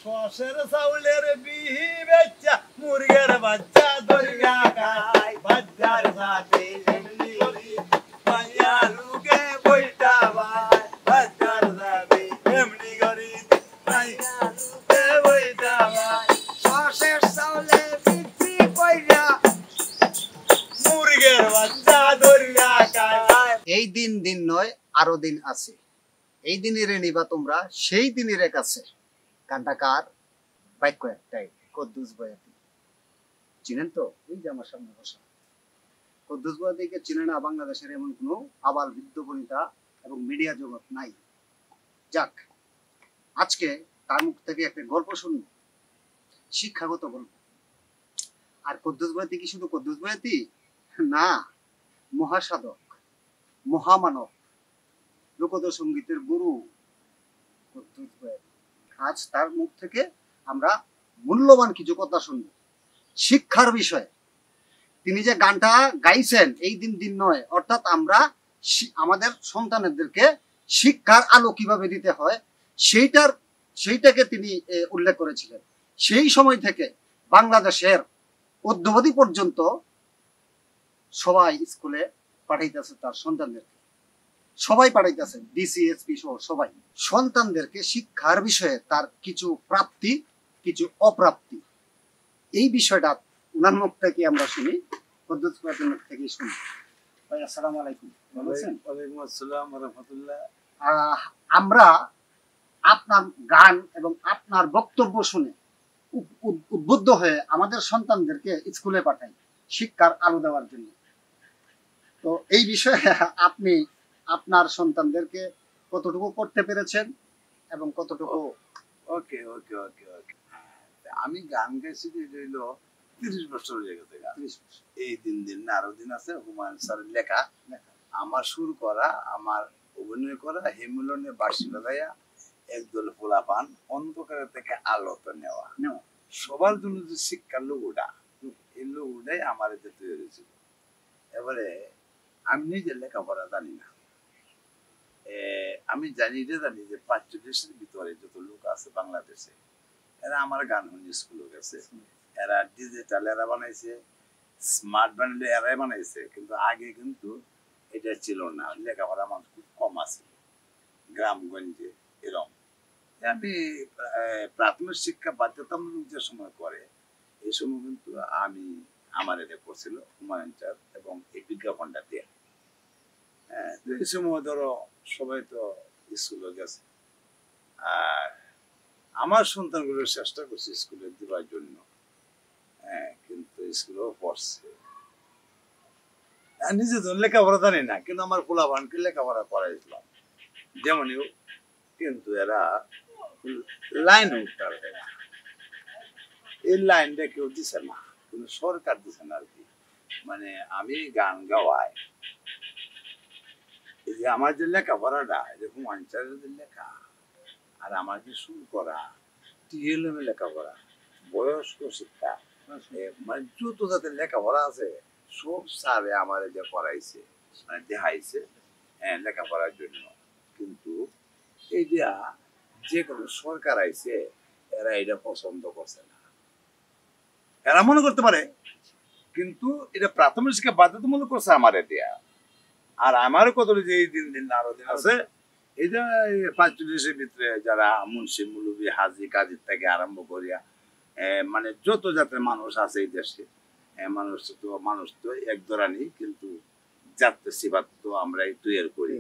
সসের চাউলের বিহি বেচা মুরগের বাচ্চা দরিয়া খাই বাচ্চার সাথে এমনি করি মাইয়া লুকে বইটা ভাই বাচ্চার সাথে এমনি করি মাইয়া লুকে বইটা ভাই সসের চাউলে বিক্রি কইরা মুরগের বাচ্চা দরিয়া খাই। এই দিন দিন নয় আরো দিন আছে, এই দিনের নিবা তোমরা সেই দিনের কাছে। কান্ডাকার বাক্য একটাই, কুদ্দুস বয়াতি। চিনেন তো? এই যে আমার সামনে বসা কুদ্দুস বয়াতিকে চিনে না বাংলাদেশের এমন কোনো আবাল বৃদ্ধ বনিতা এবং মিডিয়া জগৎ নাই। যাক, আজকে তার মুখ থেকে একটা গল্প শুনব, শিক্ষাগত গল্প। আর কুদ্দুস বয়াতি কি শুধু কুদ্দুস বয়াতি না, মহাসাধক, মহামানব, লোকজ সঙ্গীতের গুরু কুদ্দুস বয়াতি। আজ তার মুখ থেকে আমরা মূল্যবান কিছু কথা শুনবো শিক্ষার বিষয়ে। তিনি যে গানটা গাইছেন এই দিন দিন নয়, অর্থাৎ আমরা আমাদের সন্তানদেরকে শিক্ষার আলো কিভাবে দিতে হয় সেইটাকে তিনি উল্লেখ করেছিলেন। সেই সময় থেকে বাংলাদেশের অদ্যাবধি পর্যন্ত সবাই স্কুলে পাঠাইতেছে তার সন্তানদেরকে, সবাই পাঠাইতেছে, ডিসিএসপি সহ সবাই সন্তানদেরকে শিক্ষার বিষয়ে তার কিছু প্রাপ্তি কিছু অপ্রাপ্তি, এই বিষয়টা উনার মুখ থেকে আমরা শুনি, কুদ্দুস বয়াতির মুখ থেকে শুনি। ভাই আসসালামু আলাইকুম। ভালো আছেন? ওয়ালাইকুম আসসালাম ওয়া রাহমাতুল্লাহ। আমরা আপনার গান এবং আপনার বক্তব্য শুনে উদ্বুদ্ধ হয়ে আমাদের সন্তানদেরকে স্কুলে পাঠাই শিক্ষার আলো দেওয়ার জন্য। তো এই বিষয়ে আপনি আপনার সন্তানদেরকে কতটুকু করতে পেরেছেন এবং কতটুকু? ওকে ওকে ওকে ওকে আমি গান গাইছি হইল 30 বছর হয়ে গেছে। 30 বছর। এই দিন দিন না আরো দিন আছে, হুমায়ুন স্যারের লেখা, আমার সুর করা, আমার অভিনয় করা, হেমুলনে বাঁশি বাজাইয়া একদল পোলাপান অন্ধকারের থেকে আলোতে নেওয়া, সবার জন্য যে শিক্ষার লোগোটা, এই লোগোটাই আমার এতে তৈরি হয়েছিল। এবারে আমি নিজে লেখাপড়া জানি না, আমি জানি যে 45-এর ভিতরে যত লোক আছে বাংলাদেশে, এরা আমার গান শুনে স্কুলে গেছে, এরা ডিজিটাল এরা বানাইছে, স্মার্ট বানাইলে এরাই বানাইছে। কিন্তু আগে কিন্তু এটা ছিল না, লেখাপড়া মানুষ খুব কম আছে গ্রামগঞ্জে এরকম। আমি প্রাথমিক শিক্ষা বাধ্যতামূলক যে সময় করে, এই সময় কিন্তু আমার এটা করছিল হুমায়ুন স্যার এবং এই বিজ্ঞাপনটা দিয়ে। এই সময় ধরো সবাই তো স্কুলে গেছে, আর আমার সন্তানগুলো চেষ্টা করছে স্কুলে দেওয়ার জন্য, কিন্তু স্কুলেও পড়ছে। নিজে তো লেখাপড়া জানি না, কিন্তু আমার পোলাপানকে লেখাপড়া করাইছিলাম যেমন, কিন্তু এরা লাইন উঠতে পারে না, এই লাইনটা কেউ দিছে না, কিন্তু সরকার দিছে না আর কি। মানে আমি গান গাওয়াই, এই যে আমার যে লেখাপড়াটা, এরকম অঞ্চলের লেখা আর আমার যে সুর করা, টিএলএম লেখাপড়া, বয়স্ক শিক্ষা, মানে যত জাতের লেখাপড়া আছে সব স্যারে আমার যে পড়াইছে, মানে দেখাইছে লেখাপড়ার জন্য। কিন্তু এইটা যে কোনো সরকার আইছে, এরা এটা পছন্দ করছে না। এরা মনে করতে পারে, কিন্তু এটা প্রাথমিক শিক্ষা বাধ্যতামূলক করছে আমার এটা। আর আমারও কত যে এই দিন দিন আরো দিন আছে, এই যে 45-এর ভিতরে যারা মুন্সি মুলুবি হাজি কাজীর থেকে আরম্ভ করিয়া মানে যত জাতের মানুষ আছে এই দেশে, মানুষ তো এক ধরানি, কিন্তু জাতীয় সিবাত তো আমরা তৈরি করি।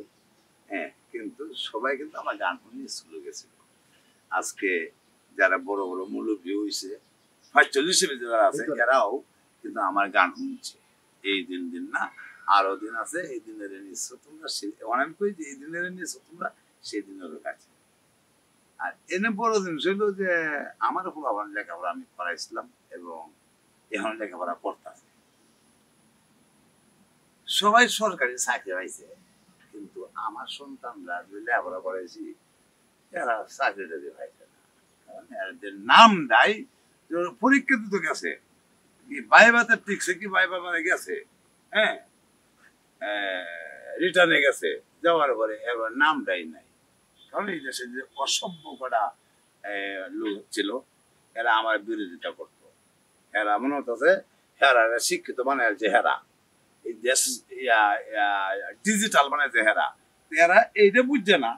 কিন্তু সবাই কিন্তু আমার গান শুনে স্কুলে গেছিল। আজকে যারা বড় বড় মুলুবি হয়েছে 45-এর ভিতরে যারা আছে, এরাও কিন্তু আমার গান শুনছে। এই দিন দিন না আরো দিন আছে, এই দিনের নিশ্চ তোমরা, অনেক কই যে এই দিনের নিশ্চ তোমরা সেই দিনের কাছে। আর এনে বড় জিনিস হইল যে আমার পোলাপান লেখাপড়া আমি পড়াইছিলাম এবং এখন লেখাপড়া করতেছে। সবাই সরকারি চাকরি পাইছে, কিন্তু আমার সন্তানরা যে লেখাপড়া করাইছি এরা চাকরি টাকরি পাইছে না। এদের নাম দেয় পরীক্ষা দিতে গেছে, কি বাইবাতে টিকছে, কি বাইবা মানে গেছে, রিটার্নে গেছে, যাওয়ার পরে এবার নামটাই নাই। কারণ এই দেশে যে অসভ্য কটা লোক ছিল, এরা আমার বিরোধিতা করতো। এরা মনে হতেছে হেরা শিক্ষিত বানাইছে, হেরা এই দেশ ডিজিটাল বানাইছে, হেরা এরা এইটা বুঝছে না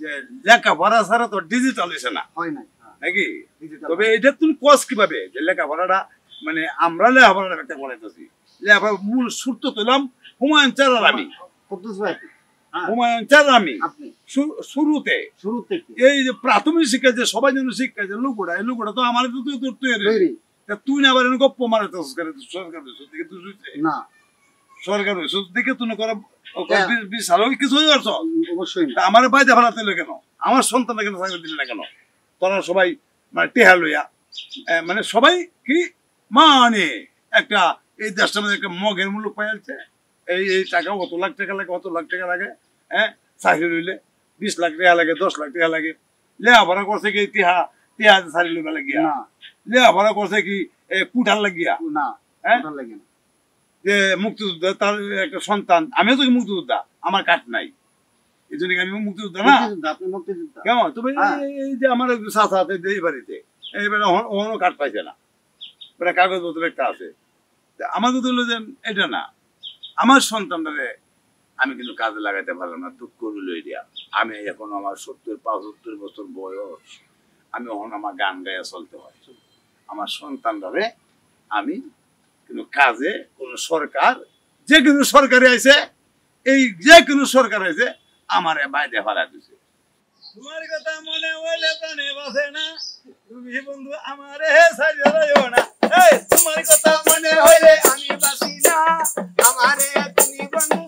যে লেখাপড়া ছাড়া তো ডিজিটাল হয়েছে না, হয় না নাকি? তবে এটা তুমি কস কিভাবে যে লেখাপড়াটা মানে আমরা লেখাপড়াটা একটা করাইতেছি, লেখাপড়া মূল সূত্র তুলাম হুমায়ুন চার আর আমি, হুমায়ুন চার আমি শুরুতে এই যে প্রাথমিক শিক্ষা যে সবাই জন্য শিক্ষা যে লুকোটা, এই লুকোটা তো আমার তৈরি, তুই না আবার গপ্প মারে সরকার না, সরকার দেখে তুমি করো বিশাল কিছু হয়ে পারছ অবশ্যই আমার বাইরে ভাড়া দিলে কেন, আমার সন্তানটা কেন চাকরি দিলে না কেন? তোরা সবাই মানে টেহা লইয়া মানে সবাই কি মানে একটা এই দেশটার মধ্যে একটা মগের মূল্য পাইছে, এই এই টাকা অত লাখ টাকা লাগে, অত লাখ টাকা লাগে, হ্যাঁ চাকরি লইলে 20 লাখ টাকা লাগে, 10 লাখ টাকা লাগে। লেখাপড়া করছে কি টিহা টিহা চাকরি লইবা লাগিয়া, লেখাপড়া করছে কি কুঠার লাগিয়া, হ্যাঁ যে মুক্তিযোদ্ধা তার একটা সন্তান, আমিও তো মুক্তিযোদ্ধা, আমার কাঠ নাই, এই জন্য আমি মুক্তিযোদ্ধা না কেমন? তবে এই যে আমার চাচা আছে এই বাড়িতে, এইবারে ওখানেও কাঠ পাইছে না, ওটা কাগজপত্র একটা আছে। আমাকে তো যে এটা না, আমার সন্তানটারে আমি কিন্তু কাজে লাগাইতে পারলাম না, দুঃখ রইল এরিয়া। আমি এখন আমার 70-75 বছর বয়স, আমি এখন আমার গান গাইয়া চলতে হয়। আমার সন্তানটারে আমি কিন্তু কাজে কোন সরকার, যে কোনো সরকারে আইছে, এই যে কোনো সরকার আইছে আমার বাইরে ফালা দিছে। তোমার কথা মনে হইলে প্রাণে বাসে না, তুমি বন্ধু আমারে ছাড়িয়া যাইও না। এই তোমার কথা মনে হইলে আমি বাসি না, আমারে তুমি বন্ধু